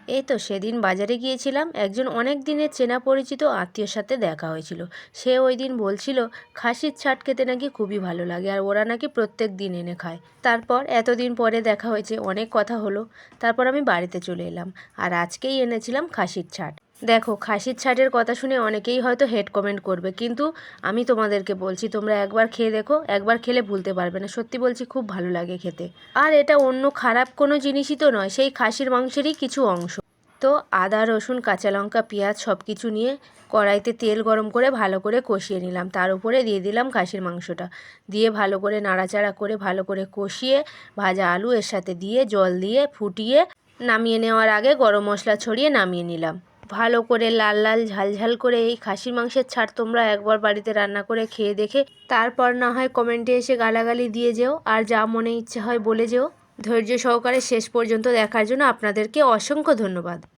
এই তো সেদিন বাজারে গিয়েছিলাম, একজন অনেক দিনের চেনা পরিচিত আত্মীয়র সাথে দেখা হয়েছিল। সে ওই দিন বলছিল খাসির ছাট খেতে নাকি খুবই ভালো লাগে আর ওরা নাকি প্রত্যেক দিন এনে খায়। তারপর এতদিন পরে দেখা হয়েছে, অনেক কথা হলো। তারপর আমি বাড়িতে চলে এলাম আর আজকেই এনেছিলাম খাসির ছাট। দেখো, খাসির ছাটের কথা শুনে অনেকেই হয়তো হেড কমেন্ট করবে, কিন্তু আমি তোমাদেরকে বলছি তোমরা একবার খেয়ে দেখো, একবার খেলে ভুলতে পারবে না। সত্যি বলছি, খুব ভালো লাগে খেতে। আর এটা অন্য খারাপ কোনো জিনিসই তো নয়, সেই খাসির মাংসেরই কিছু অংশ। তো আদা, রসুন, কাঁচা লঙ্কা, পেঁয়াজ সব কিছু নিয়ে কড়াইতে তেল গরম করে ভালো করে কষিয়ে নিলাম। তার উপরে দিয়ে দিলাম খাসির মাংসটা, দিয়ে ভালো করে নাড়াচাড়া করে ভালো করে কষিয়ে ভাজা আলু এর সাথে দিয়ে জল দিয়ে ফুটিয়ে নামিয়ে নেওয়ার আগে গরম মশলা ছড়িয়ে নামিয়ে নিলাম। ভালো করে লাল লাল ঝাল ঝাল করে এই খাসির মাংসের ছাড় তোমরা একবার বাড়িতে রান্না করে খেয়ে দেখে তারপর না হয় কমেন্টে এসে গালাগালি দিয়ে যেও, আর যা মনে ইচ্ছে হয় বলে যেও। ধৈর্য সহকারে শেষ পর্যন্ত দেখার জন্য আপনাদেরকে অসংখ্য ধন্যবাদ।